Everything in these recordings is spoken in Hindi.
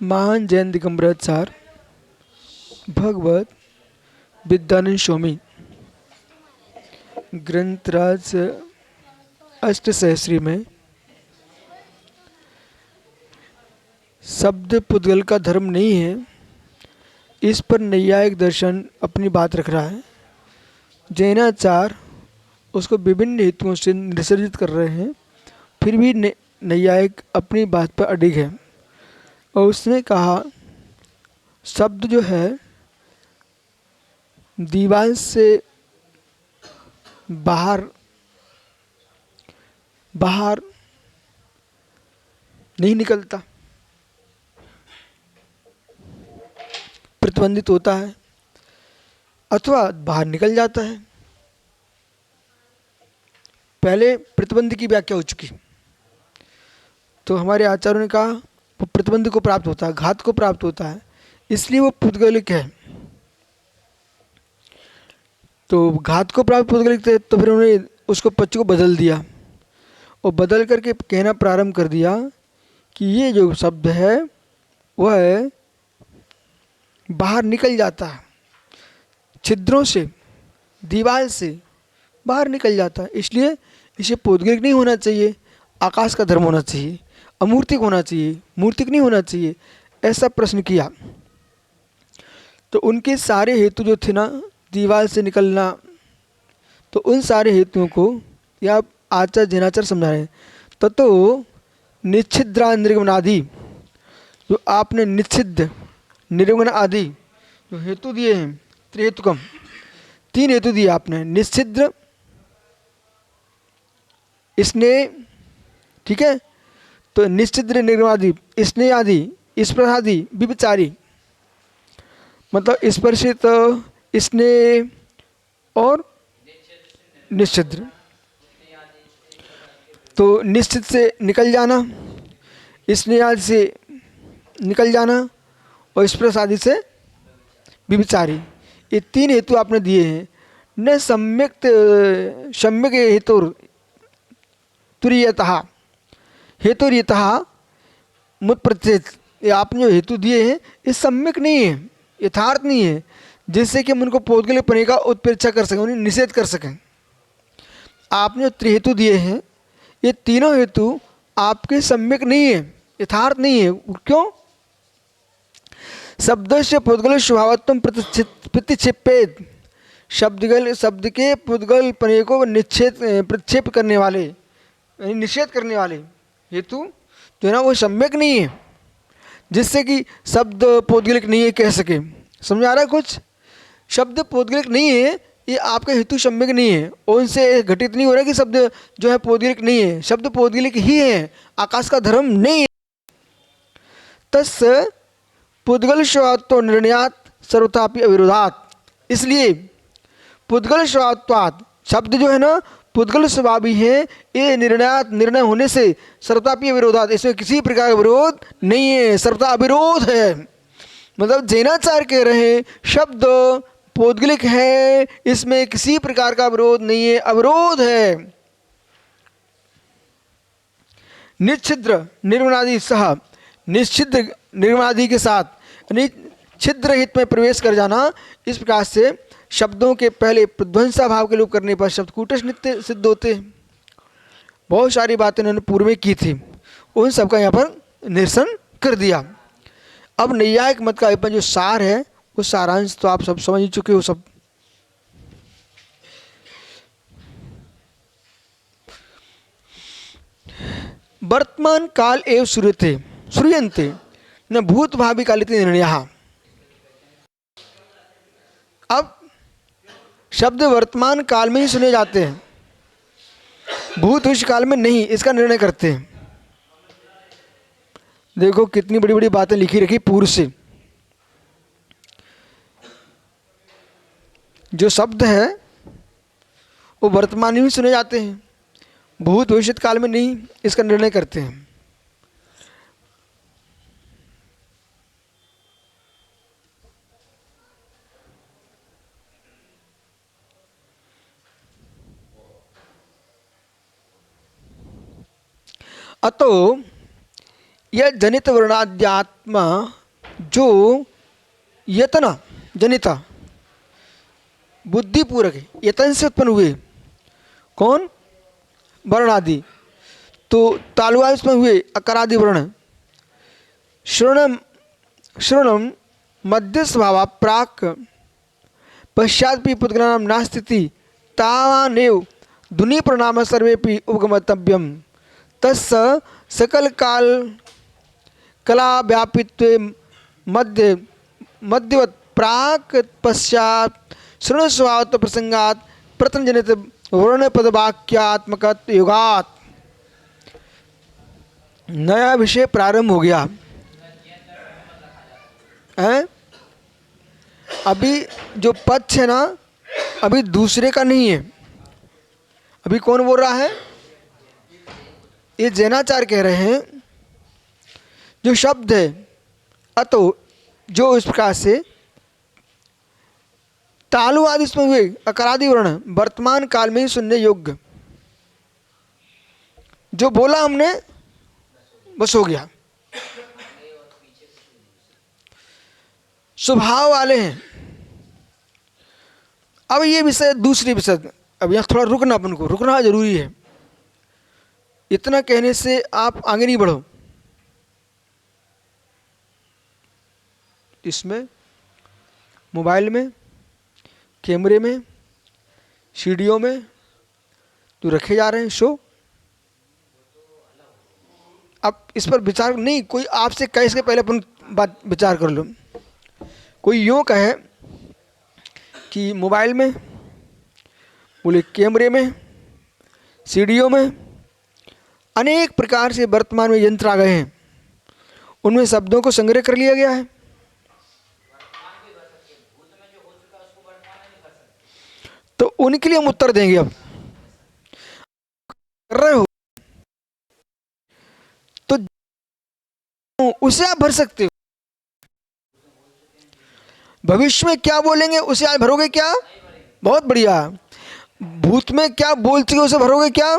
महान जैन दिगंबराचार्य भगवत विद्यानंद स्वामी ग्रंथराज अष्टसहस्री में शब्द पुद्गल का धर्म नहीं है, इस पर नैयायिक दर्शन अपनी बात रख रहा है। जैनाचार्य उसको विभिन्न हेतुओं से निसर्जित कर रहे हैं, फिर भी नैयायिक अपनी बात पर अडिग है और उसने कहा शब्द जो है दीवार से बाहर नहीं निकलता, प्रतिबंधित होता है अथवा बाहर निकल जाता है। पहले प्रतिबंध की व्याख्या हो चुकी, तो हमारे आचार्यों ने कहा वो प्रतिबंध को प्राप्त होता है, घात को प्राप्त होता है, इसलिए वो पुद्गलिक है। तो घात को प्राप्त पुद्गलिक थे, तो फिर उन्होंने उसको पक्ष को बदल दिया और बदल करके कहना प्रारंभ कर दिया कि ये जो शब्द है वह बाहर निकल जाता है, छिद्रों से, दीवार से बाहर निकल जाता है, इसलिए इसे पौद्गलिक नहीं होना चाहिए, आकाश का धर्म होना चाहिए, अमूर्तिक होना चाहिए, मूर्तिक नहीं होना चाहिए, ऐसा प्रश्न किया। तो उनके सारे हेतु जो थे ना, दीवार से निकलना, तो उन सारे हेतुओं को या आचार्य जैनाचार्य समझा रहे हैं। ततो निच्छिद्रा निर्गमन आदि, जो आपने निच्छिद्र निर्गमन आदि जो हेतु दिए हैं, त्रिहेतुकम, 3 हेतु दिए आपने, निश्चिद्र, स्नेह, ठीक है, तो निश्चिद्र निर्गमादि, स्नेह आदि, स्पर्शादि, विविचारी, मतलब स्पर्शित, स्नेह और निश्चिद्र। तो निश्चित से निकल जाना, स्नेह आदि से निकल जाना और स्पर्श आदि से विविचारी, ये 3 हेतु आपने दिए हैं। न सम्यक हेतु तुरीयतः हेतुरीयतः मुत्प्रत्येत, ये आपने जो हेतु दिए हैं ये सम्यक नहीं है, यथार्थ नहीं है, जिससे कि हम उनको पौद्गलिक पने का उत्प्रेक्षा कर सकें, उन्हें निषेध कर सकें। आपने जो त्रिहेतु दिए हैं ये तीनों हेतु आपके सम्यक नहीं है, यथार्थ नहीं है। क्यों? शब्द से पुद्गल स्वभावत्व प्रतिक्षेपेत, शब्द के पुद्गल पने को प्रक्षेप करने वाले, निषेध करने वाले हेतु जो है ना वो सम्यक नहीं है, जिससे कि शब्द पौद्गलिक नहीं है कह सके। समझ आ रहा है कुछ? शब्द पौद्गलिक नहीं है, ये आपका हेतु सम्यक नहीं है, और उनसे घटित नहीं हो रहा कि शब्द जो है पौद्गलिक नहीं है, शब्द पौद्गलिक ही है, आकाश का धर्म नहीं है। तस् पुद्गल स्वभावत्व निर्णयात सर्वथापि अविरोधात, इसलिए पुद्गल स्वभावत्वात्, शब्द जो है ना पुद्गल स्वभावी है, ये निर्णय होने से सर्वथापि अविरोधात, इसमें किसी प्रकार का विरोध नहीं है, सर्वथा अविरोध है। मतलब जैनाचार्य कह रहे हैं शब्द पौद्गलिक है, इसमें किसी प्रकार का विरोध नहीं है, अविरोध है। निच्छिद्र निर्गुणादि सह, निश्चिद्र निर्गुणादि के साथ, यानी छिद्र हित में प्रवेश कर जाना, इस प्रकार से शब्दों के पहले प्रध्वंसा भाव के लोप करने पर शब्द कूटस्थ नित्य सिद्ध होते हैं। बहुत सारी बातें उन्होंने पूर्व में की थी, उन सबका यहाँ पर निरसन कर दिया। अब नैयायिक मत का जो सार है वो सारांश तो आप सब समझ ही चुके हो सब। वर्तमान काल एवं श्रूयन्ते न भूत भावी कालिते निर्णयः। अब शब्द वर्तमान काल में ही सुने जाते हैं, भूत भविष्य काल में नहीं, इसका निर्णय करते हैं। देखो कितनी बड़ी बड़ी बातें लिखी रखी पूर्व से। जो शब्द है वो वर्तमान में ही सुने जाते हैं, भूत भविष्य काल में नहीं, इसका निर्णय करते हैं। अतो यह जनित वर्णाद्यात्मा जो यतन जनिता बुद्धिपूर्वक यतन से उत्पन्न हुए, कौन? वर्ण आदि। तो तालुआ में हुए अकारादि वर्ण। श्रवणम मध्य स्वभाव प्राक पश्चात पुद्गलानां नास्ति तावानेव ध्वनि प्रणाम सर्वेपि उपगमतव्यम तस्य सकल काल कला व्यापित्वे मध्यवत प्राक पश्चात श्रवण स्वभाव प्रसंगात प्रथम जनित वर्ण पद वाक्यात्मक युगात नया विषय प्रारंभ हो गया है। अभी जो पक्ष है ना, अभी दूसरे का नहीं है। अभी कौन बोल रहा है? ये जैनाचार्य कह रहे हैं जो शब्द है अतो जो इस प्रकार से तालु आदि में हुए अकारादि वर्ण वर्तमान काल में ही सुनने योग्य, जो बोला हमने बस हो गया, स्वभाव वाले हैं। अब ये विषय दूसरी विषय, अब यहाँ थोड़ा रुकना, अपन को रुकना जरूरी है। इतना कहने से आप आगे नहीं बढ़ो। इसमें मोबाइल में, कैमरे में, सीडियो में जो रखे जा रहे हैं शो, अब इस पर विचार नहीं, कोई आपसे कहे इसके पहले अपन बात विचार कर लो। कोई यूँ कहे कि मोबाइल में, बोले कैमरे में, सीडियो में अनेक प्रकार से वर्तमान में यंत्र आ गए हैं, उनमें शब्दों को संग्रह कर लिया गया है। तो उनके लिए हम उत्तर देंगे। अब कर रहे हो तो उसे आप भर सकते हो। भविष्य में क्या बोलेंगे उसे आप भरोगे क्या? बहुत बढ़िया। भूत में क्या बोल चुके उसे भरोगे क्या?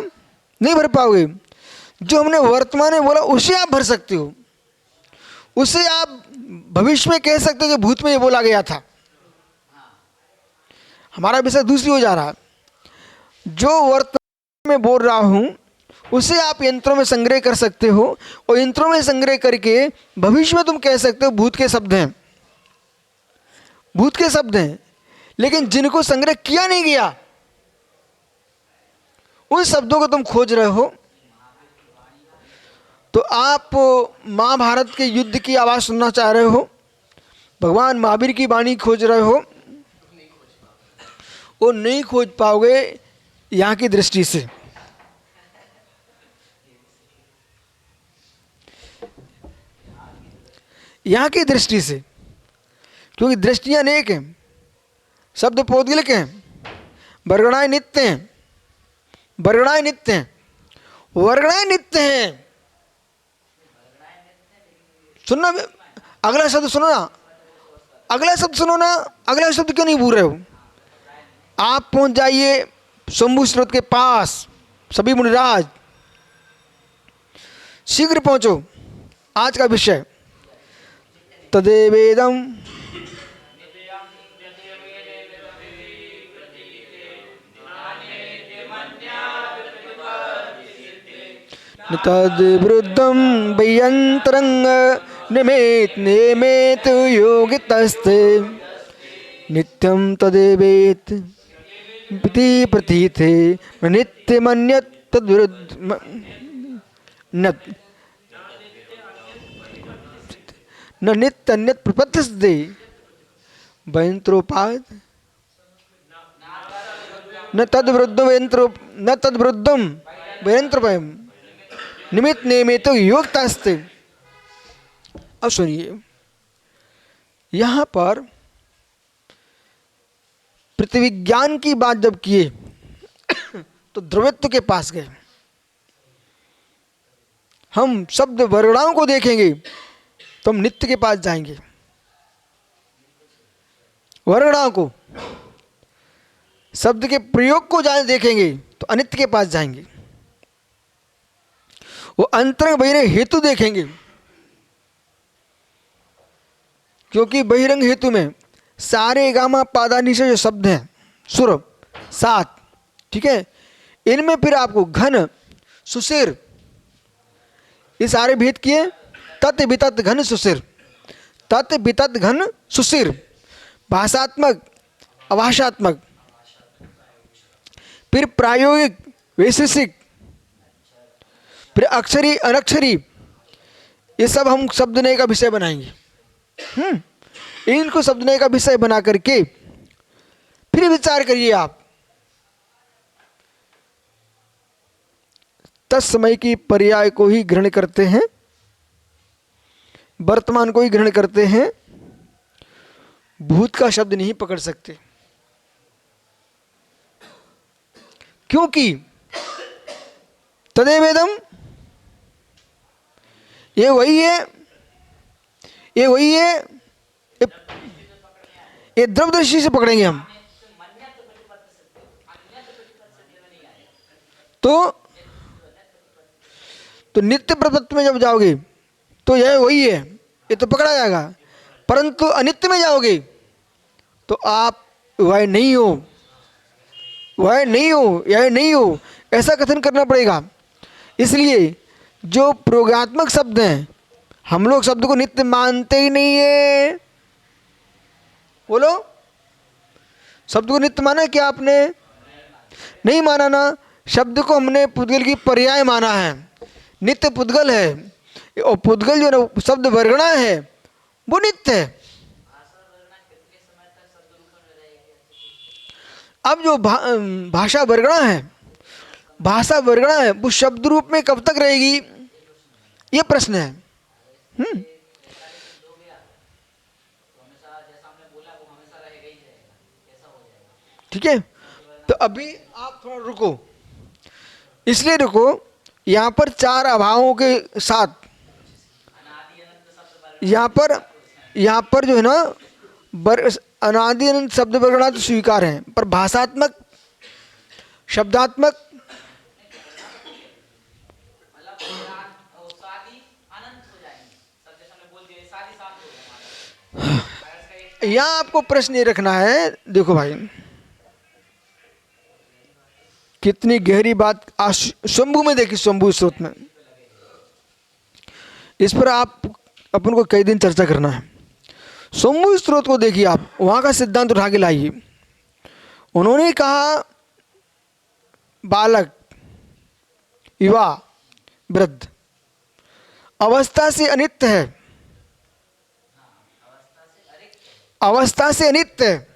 नहीं भर पाओगे। जो हमने वर्तमान में बोला उसे आप भर सकते हो। उसे आप भविष्य में कह सकते हो कि भूत में ये बोला गया था। हमारा विषय दूसरी हो जा रहा है। जो वर्तमान में बोल रहा हूं उसे आप यंत्रों में संग्रह कर सकते हो, और यंत्रों में संग्रह करके भविष्य में तुम कह सकते हो भूत के शब्द हैं, भूत के शब्द हैं। लेकिन जिनको संग्रह किया नहीं गया उन शब्दों को तुम खोज रहे हो। तो आप महाभारत के युद्ध की आवाज़ सुनना चाह रहे हो, भगवान महावीर की वाणी खोज रहे हो, वो नहीं खोज पाओगे यहाँ की दृष्टि से। यहाँ की दृष्टि से, क्योंकि दृष्टियाँ अनेक हैं, शब्द पौद्गलिक हैं, वर्गणाएं नित्य हैं, वर्गणाएं नित्य हैं, वर्गणाएं नित्य हैं। सुनना, अगला शब्द सुनो ना, अगला शब्द सुनो ना। अगला शब्द क्यों नहीं भूल रहे हो? आप पहुंच जाइए शंभु स्रोत के पास, सभी मुनिराज शीघ्र पहुंचो। आज का विषय तदेवेदम तद्वृद्धं वयंतरंग निमेत निमेत योगितस्ते नित्यं तदेवेत प्रति प्रतीते नित्यमन्यत् तद्विरुद्ध न नित्यन्यत् प्रपद्यते वयंत्रोपाद न तद्वृद्धं वयंत्रो न तद्वृद्धं वयंत्रोपयम् निमित्त नियमित योगतास्ते। अब सुनिए, यहां पर पृथ्वीज्ञान की बात जब किए तो द्रव्यत्व के पास गए। हम शब्द वर्णाओं को देखेंगे तो हम नित्य के पास जाएंगे। वर्णाओं को, शब्द के प्रयोग को देखेंगे तो अनित्य के पास जाएंगे। वो अंतरंग बहिरे हेतु देखेंगे क्योंकि बहिरंग हेतु में सारे गामा पादानी से जो शब्द हैं सुर 7, ठीक है, इनमें फिर आपको घन सुशिर ये सारे भेद किए। तत् वितत घन सुशिर, तत् वितत घन सुशिर, भाषात्मक अभाषात्मक, फिर प्रायोगिक वैशेषिक, फिर अक्षरी अनक्षरी, ये सब हम शब्दनय का विषय बनाएंगे। इनको शब्दनय का विषय बना करके फिर विचार करिए आप तत्समय की पर्याय को ही ग्रहण करते हैं, वर्तमान को ही ग्रहण करते हैं, भूत का शब्द नहीं पकड़ सकते। क्योंकि तदेवेदम, ये वही है, ये वही है, ये द्रव दृष्टि से पकड़ेंगे हम। तो नित्य प्रपत्ति में जब जाओगे तो यह वही है, ये तो पकड़ा जाएगा। परंतु अनित्य में जाओगे तो आप वह नहीं हो, वह नहीं हो, यह नहीं हो, ऐसा कथन करना पड़ेगा। इसलिए जो प्रयोगात्मक शब्द हैं, हम लोग शब्द को नित्य मानते ही नहीं है। बोलो, शब्द को नित्य माना क्या आपने? नहीं माना ना। शब्द को हमने पुद्गल की पर्याय माना है, नित्य पुद्गल है, और पुद्गल जो ना शब्द वर्गणा है वो नित्य है। अब जो भाषा वर्गणा है, भाषा वर्गणा है, वो शब्द रूप में कब तक रहेगी, ये प्रश्न है। ठीक है, तो अभी आप थोड़ा रुको, इसलिए रुको, यहाँ पर 4 अभावों के साथ यहाँ पर जो है ना अनादि अनंत शब्द वर्गणा तो स्वीकार है, पर भाषात्मक शब्दात्मक यहाँ आपको प्रश्न ये रखना है। देखो भाई कितनी गहरी बात शंभु में देखी, शंभु स्रोत में, इस पर आप अपन को कई दिन चर्चा करना है। शंभु स्रोत को देखिए आप, वहाँ का सिद्धांत उठा के लाइए। उन्होंने कहा बालक, युवा, वृद्ध अवस्था से अनित्य है, अवस्था से अनित्य,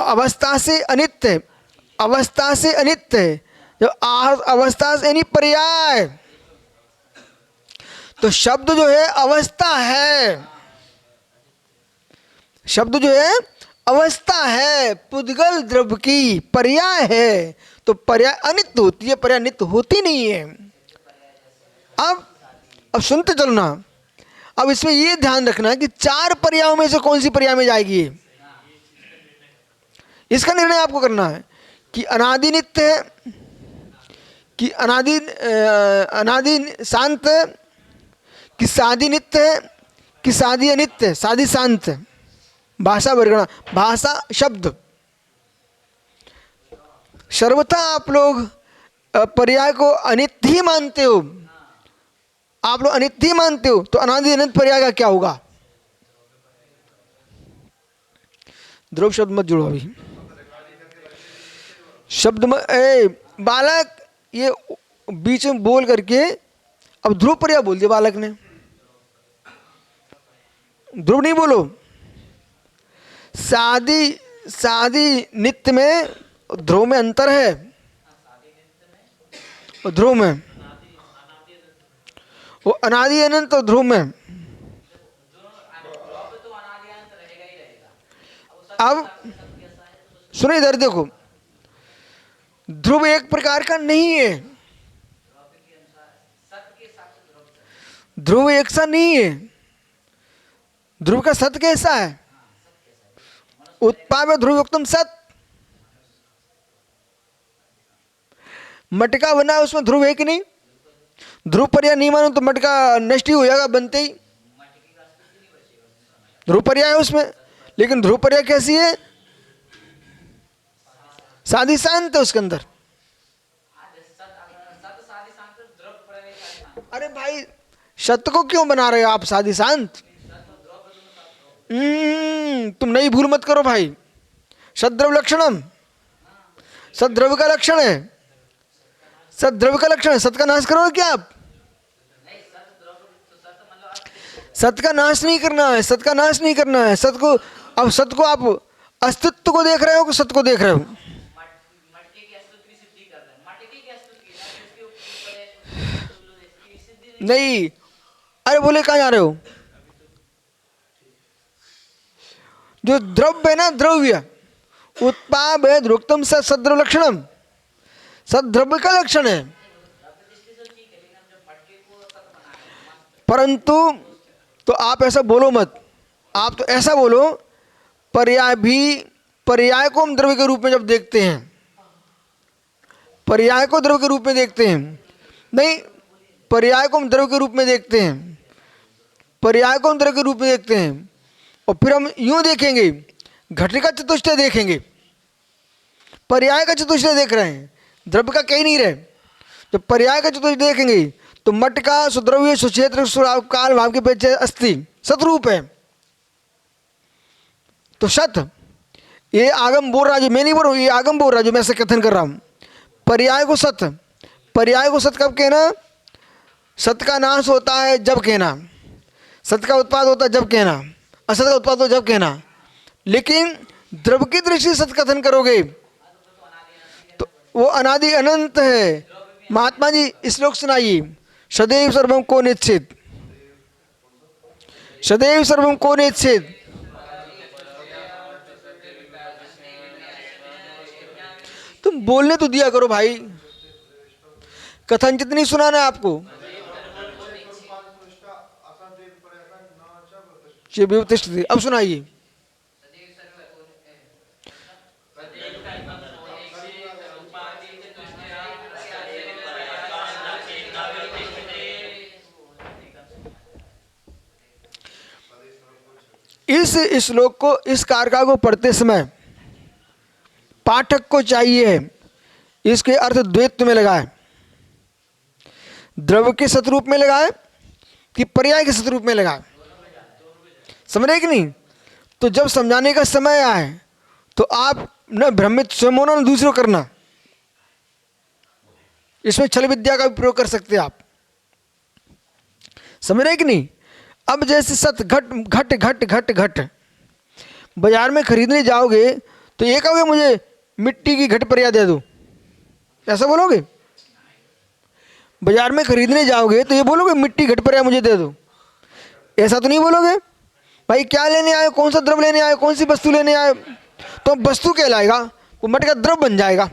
अवस्था से अनित्य, अवस्था से अनित्य, जब अवस्था से यानी पर्याय, तो शब्द जो है अवस्था है, शब्द जो है अवस्था है, पुद्गल द्रव्य की पर्याय है, तो पर्याय अनित्य होती है, पर्याय नित्य होती नहीं है। अब सुनते चलना, अब इसमें ये ध्यान रखना कि 4 पर्यायों में से कौन सी पर्याय में जाएगी, इसका निर्णय आपको करना है कि अनादि नित्य है, कि अनादि शांत है, कि सादि नित्य है, कि सादि अनित्य है, सादि शांत है। भाषा वर्गणा, भाषा शब्द, सर्वथा आप लोग पर्याय को अनित्य ही मानते हो, आप लोग अनित्य ही मानते हो, तो अनादि अनंत पर्याय का क्या होगा? ध्रुव शब्द मत जुड़ो अभी, शब्द बालक ये बीच में बोल करके अब ध्रुव पर्याय बोल दिया बालक ने, ध्रुव नहीं बोलो। सादी नित्य में ध्रुव में अंतर है, और ध्रुव में वो अनादि अनंत और ध्रुव में। अब सुनो इधर देखो, ध्रुव एक प्रकार का नहीं है, ध्रुव एक सा नहीं है। ध्रुव का सत कैसा है? उत्पाद ध्रुवोक्तम सत, मटका बना है उसमें ध्रुव है कि नहीं? ध्रुव पर्याय नहीं मानो तो मटका नष्ट ही हो जाएगा बनते ही। ध्रुव पर्याय है उसमें, लेकिन ध्रुव पर्याय कैसी है? साधी शांत है उसके अंदर। अरे भाई, सत्य को क्यों बना रहे हो आप साधी शांत? तुम नई भूल मत करो भाई। सद्द्रव्य लक्षणम, सद्द्रव्य का लक्षण है, सद्द्रव्य का लक्षण है। सत का नाश करोगे क्या आप? सत का नाश नहीं करना है, सत का नाश नहीं करना है। सत को, अब सत को आप अस्तित्व को देख रहे हो कि सत को देख रहे हो? नहीं, अरे बोले कहाँ जा रहे हो? जो द्रव्य है ना, द्रव्य उत्पाद है ध्रुवत्तम सद्द्रव्य लक्षणम, सद्द्रव्य का लक्षण है। परंतु तो आप ऐसा बोलो मत, आप तो ऐसा बोलो पर्याय भी, पर्याय को हम द्रव्य के रूप में जब देखते हैं, पर्याय को द्रव्य के रूप में देखते हैं, नहीं, पर्याय को हम द्रव्य के रूप में देखते हैं, पर्याय को हम द्रव्य के रूप में देखते हैं, और फिर हम यूं देखेंगे, घट का चतुष्टय देखेंगे, पर्याय का चतुष्टय देख रहे हैं, द्रव्य का कह ही नहीं रहे। जब पर्याय का चतुष्टय देखेंगे तो मठ का सुद्रव्य सुक्षेत्र काल भाव के पेचे अस्थि सतरूप है। तो सत, ये आगम बोल रहा है, मैं नहीं बोल रहा हूँ, ये आगम बोल रहा है जो मैं ऐसे कथन कर रहा हूँ। पर्याय को सत, पर्याय को सत कब कहना? सत का नाश होता है जब कहना, सत का उत्पाद होता है जब कहना, असत का उत्पाद होता है जब कहना। लेकिन द्रव्य की दृष्टि सत कथन करोगे तो वो अनादि अनंत है। महात्मा जी श्लोक सुनाइए, सदैव सर्वम को निश्चित, सदैव सर्वम को निश्चित। तुम बोलने तो दिया करो भाई, कथन जितनी सुनाना है आपको। अब सुनाइए। इस श्लोक को, इस कारका को पढ़ते समय पाठक को चाहिए इसके अर्थ द्वैत्व में लगाए, द्रव्य के सतरूप में लगाए कि पर्याय के सतरूप में लगाए, समझ रहे कि नहीं? तो जब समझाने का समय आए तो आप न भ्रमित स्वयं होना न दूसरों करना। इसमें छल विद्या का भी प्रयोग कर सकते हैं आप, समझ रहे कि नहीं? अब जैसे सत घट घट घट घट घट बाजार में खरीदने जाओगे तो ये कहोगे मुझे मिट्टी की घट पर्याय दे दो, ऐसा बोलोगे? बाजार में खरीदने जाओगे तो ये बोलोगे मिट्टी घट पर्याय मुझे दे दो, ऐसा तो नहीं बोलोगे। भाई क्या लेने आए, कौन सा द्रव्य लेने आए, कौन सी वस्तु लेने आए, तो वस्तु कहलाएगा, वो मट का द्रव्य बन जाएगा।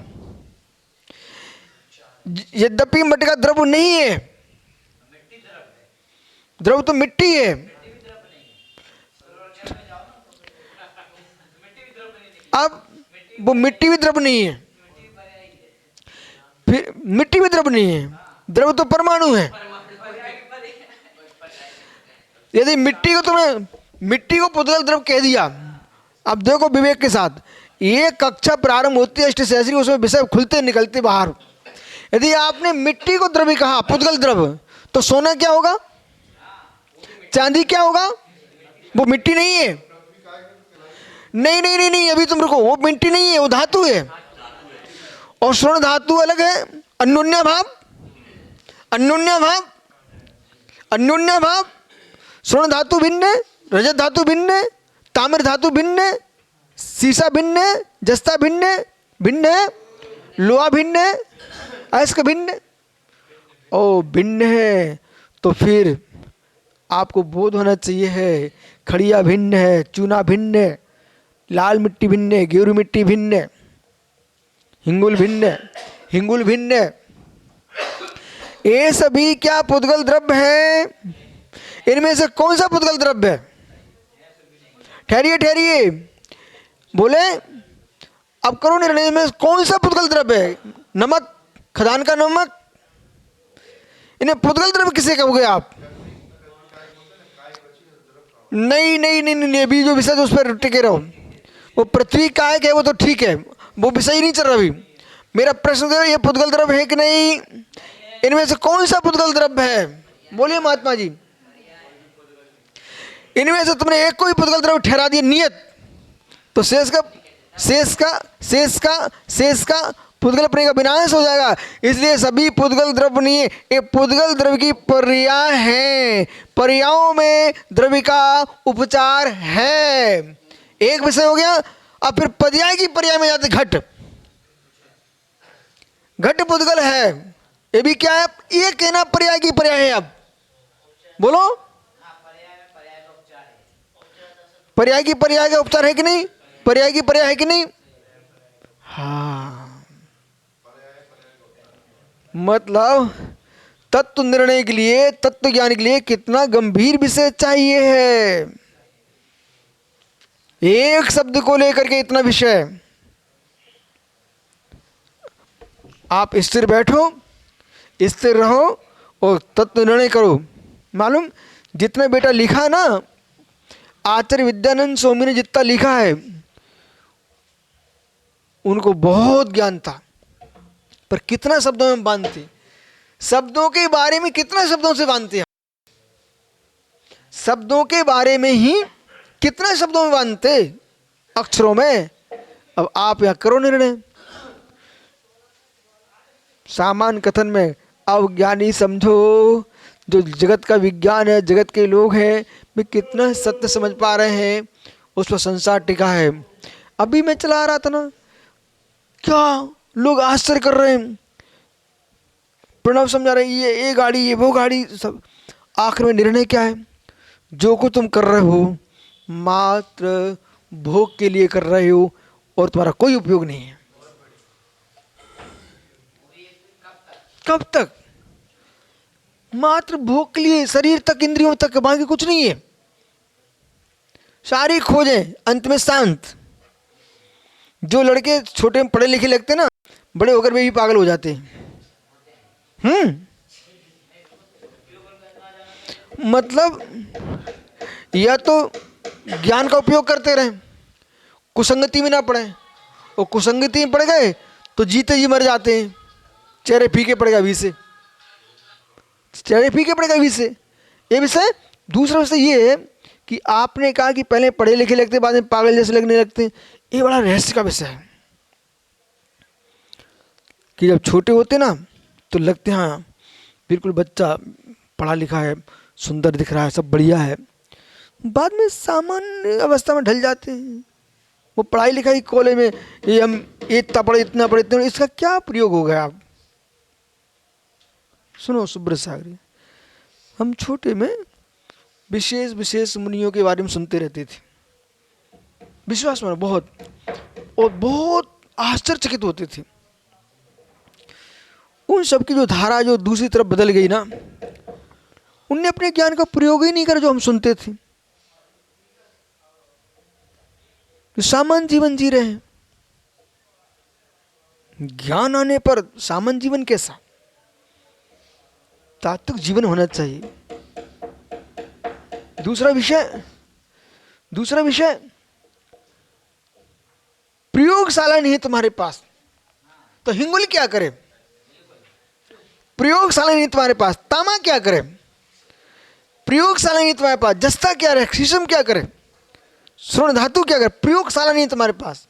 यद्यपि मट का द्रव्य नहीं है, द्रव्य तो मिट्टी है। अब वो मिट्टी भी द्रव्य नहीं है, फिर मिट्टी भी द्रव्य नहीं है, द्रव्य तो परमाणु है। यदि मिट्टी को तुम्हें, मिट्टी को पुद्गल द्रव्य कह दिया, अब देखो विवेक के साथ, ये कक्षा प्रारंभ होती है अष्टसहस्री, उसमें विषय खुलते निकलते बाहर। यदि आपने मिट्टी को द्रव्य कहा, पुद्गल द्रव्य, तो सोना क्या होगा, चांदी क्या होगा? वो मिट्टी नहीं है। नहीं नहीं नहीं नहीं, अभी तुम रुको, वो मिट्टी नहीं है, वो धातु है। और स्वर्ण धातु अलग है, अन्योन्य भाव, अन्योन्य भाव, अन्योन्य भाव। स्वर्ण धातु भिन्न है, रजत धातु भिन्न है, ताम्र धातु भिन्न है, सीसा भिन्न है, जस्ता भिन्न है, भिन्न है, लोहा भिन्न है, अयस्क भिन्न है। ओ भिन्न है तो फिर आपको बोध होना चाहिए है, खड़िया भिन्न है, चूना भिन्न है, लाल मिट्टी भिन्न है, गेरू मिट्टी भिन्न है, हिंगुल भिन्न है, हिंगुल भिन्न है। ये सभी क्या पुद्गल द्रव्य है? इनमें से कौन सा पुद्गल द्रव्य है? ठहरिए ठहरिए, बोले अब करो निर्णय, में कौन सा पुद्गल द्रव्य है? नमक, खदान का नमक, इन्हें पुद्गल द्रव्य किसे कहोगे आप? नहीं नहीं नहीं नहीं, अभी जो विषय उस पर टिके रहो। वो पृथ्वी काय है वो तो ठीक है, वो विषय ही नहीं चल रहा अभी। मेरा प्रश्न तो ये पुद्गल द्रव्य है कि नहीं, इनमें से कौन सा पुद्गल द्रव्य है? बोलिए महात्मा जी। इनमें से तुमने एक कोई पुद्गल द्रव्य ठहरा दिया नियत, तो शेष का पुद्गल प्रमेय का विनाश हो जाएगा। इसलिए सभी पुद्गल द्रव्य नहीं है, ये पुद्गल द्रव्य की पर्याय है, पर्यायों में द्रव्य का उपचार है। एक विषय हो गया। अब फिर पर्याय की पर्याय में जाते घट, घट पुद्गल है, ये भी क्या है? ये कहना पर्याय की पर्याय है। अब बोलो, पर्याय की पर्याय का उपचार है कि नहीं? पर्याय की पर्याय है कि नहीं? हाँ, मतलब तत्व निर्णय के लिए, तत्व ज्ञान के लिए कितना गंभीर विषय चाहिए है। एक शब्द को लेकर के इतना विषय। आप स्थिर बैठो, स्थिर रहो और तत्व निर्णय करो। मालूम जितना बेटा लिखा ना, आचार्य विद्यानंद स्वामी ने जितना लिखा है, उनको बहुत ज्ञान था, पर कितना शब्दों में बांधते, शब्दों के बारे में कितना शब्दों से बांधते हैं, शब्दों के बारे में ही कितना शब्दों में बांधते, अक्षरों में। अब आप यहां करो निर्णय। सामान्य कथन में अवज्ञानी समझो, जो जगत का विज्ञान है, जगत के लोग हैं, वे कितना सत्य समझ पा रहे हैं, उस पर संसार टिका है। अभी मैं चला रहा था ना, क्या लोग आश्चर्य कर रहे हैं, प्रणव समझा रहे ये गाड़ी, ये वो गाड़ी, सब। आखिर में निर्णय क्या है? जो कुछ तुम कर रहे हो मात्र भोग के लिए कर रहे हो और तुम्हारा कोई उपयोग नहीं है। कब तक? मात्र भोग के लिए, शरीर तक, इंद्रियों तक, बाकी कुछ नहीं है। सारी खोजें, अंत में शांत। जो लड़के छोटे में पढ़े लिखे लगते ना, बड़े होकर वे भी पागल हो जाते हैं। मतलब या तो ज्ञान का उपयोग करते रहें, कुसंगति में ना पड़े, और कुसंगति में पड़ गए तो जीते जी मर जाते हैं। चेहरे फीके पड़ेगा अभी से, चेहरे फीके पड़ेगा अभी से। ये विषय। दूसरा विषय ये है कि आपने कहा कि पहले पढ़े लिखे लगते, बाद में पागल जैसे लगने लगते। ये बड़ा रहस्य का विषय है कि जब छोटे होते ना तो लगते हैं हाँ बिल्कुल बच्चा पढ़ा लिखा है, सुंदर दिख रहा है, सब बढ़िया है। बाद में सामान्य अवस्था में ढल जाते हैं। वो पढ़ाई लिखाई कॉलेज में, ये हम इतना पढ़े, इतना पढ़े, इतना, इसका क्या प्रयोग हो गया? आप सुनो सुब्रत सागरी, हम छोटे में विशेष विशेष मुनियों के बारे में सुनते रहते थे, विश्वास मानो बहुत, और बहुत आश्चर्यचकित होते थे। उन सब की जो धारा जो दूसरी तरफ बदल गई ना, उनने अपने ज्ञान का प्रयोग ही नहीं करा जो हम सुनते थे। तो सामान्य जीवन जी रहे हैं। ज्ञान आने पर सामान्य जीवन कैसा? तात्विक जीवन होना चाहिए। दूसरा विषय प्रयोगशाला नहीं है तुम्हारे पास तो हिंगुल क्या करे? प्रयोगशाला नहीं तुम्हारे पास, तामा क्या करे? प्रयोगशाला नहीं तुम्हारे पास, जस्ता क्या रहे, शीशम क्या करे, स्वर्ण धातु क्या करे? प्रयोगशाला नहीं तुम्हारे पास।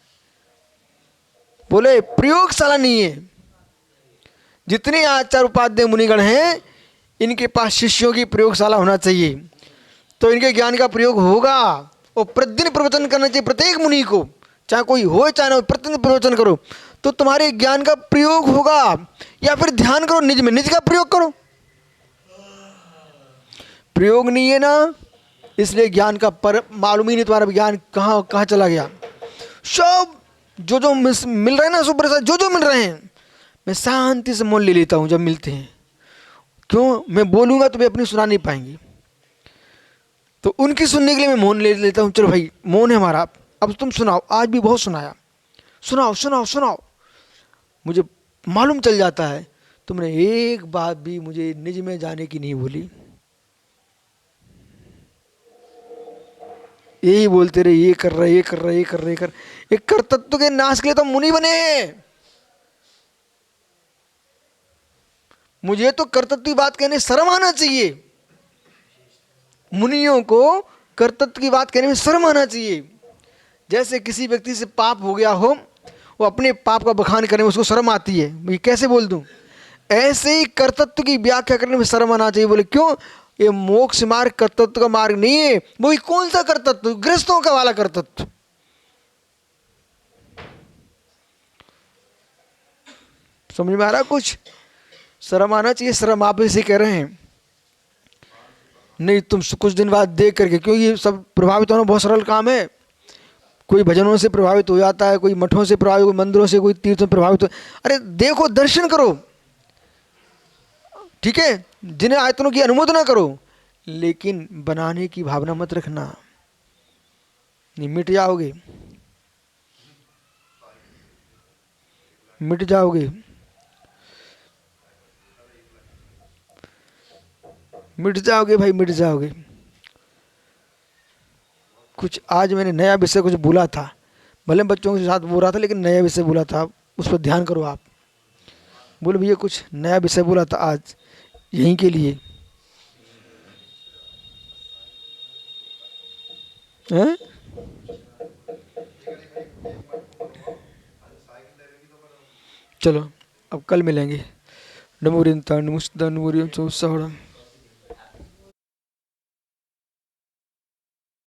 बोले प्रयोगशाला नहीं है। जितने आचार्य उपाध्याय मुनिगण हैं, इनके पास शिष्यों की प्रयोगशाला होना चाहिए, तो इनके ज्ञान का प्रयोग होगा। और प्रतिदिन प्रवचन करना चाहिए प्रत्येक मुनि को, चाहे कोई हो चाहे ना हो, प्रतिदिन प्रवचन करो तो तुम्हारे ज्ञान का प्रयोग होगा। या फिर ध्यान करो, निज में, निज का प्रयोग करो। प्रयोग नहीं है ना, इसलिए ज्ञान का पर मालूम ही नहीं तुम्हारा ज्ञान कहाँ कहाँ चला गया। सब जो मिल रहे हैं ना सुप्रसाद, जो मिल रहे हैं, मैं शांति से मौन ले लेता हूँ जब मिलते हैं। क्यों? मैं बोलूँगा तो वे अपनी सुना नहीं पाएंगे, तो उनकी सुनने के लिए मैं मौन ले लेता हूँ। चलो भाई मौन है हमारा, अब तुम सुनाओ, आज भी बहुत सुनाया, सुनाओ सुनाओ सुनाओ। मुझे मालूम चल जाता है तुमने एक बात भी मुझे निज में जाने की नहीं बोली। यही बोलते रहे, ये कर रहे, ये कर रहे, ये कर रहे, ये कर। एक कर्तृत्व के नाश के लिए तो मुनि बने हैं। मुझे तो कर्तृत्व की बात कहने शर्म आना चाहिए, मुनियों को कर्तृत्व की बात कहने में शर्म आना चाहिए। जैसे किसी व्यक्ति से पाप हो गया हो, वो अपने पाप का बखान करने में उसको शर्म आती है, मैं कैसे बोल दूं, ऐसे ही कर्तृत्व की व्याख्या करने में शर्म आना चाहिए। बोले क्यों? ये मोक्ष मार्ग कर्तृत्व का मार्ग नहीं है। वो कौन सा कर्तृत्व? गृहस्थों का वाला कर्तृत्व। समझ में आ रहा कुछ? शर्म आना चाहिए, शर्म आप इसे कह रहे हैं। नहीं तुम कुछ दिन बाद देख करके, क्योंकि ये सब प्रभावित होना बहुत सरल काम है। कोई भजनों से प्रभावित हो जाता है, कोई मठों से प्रभावित, कोई मंदिरों से, कोई तीर्थों से प्रभावित हो। अरे देखो, दर्शन करो, ठीक है, जिन्हें आयतनों की अनुमोदना करो, लेकिन बनाने की भावना मत रखना, नहीं मिट जाओगे, मिट जाओगे, मिट जाओगे भाई, मिट जाओगे। कुछ आज मैंने नया विषय कुछ बोला था, भले बच्चों के साथ बोल रहा था, लेकिन नया विषय बोला था, उस पर ध्यान करो आप। बोले भैया कुछ नया विषय बोला था आज यहीं के लिए, हैं? चलो अब कल मिलेंगे। नमो रिंता नमुस्त नमो रियम चौसा।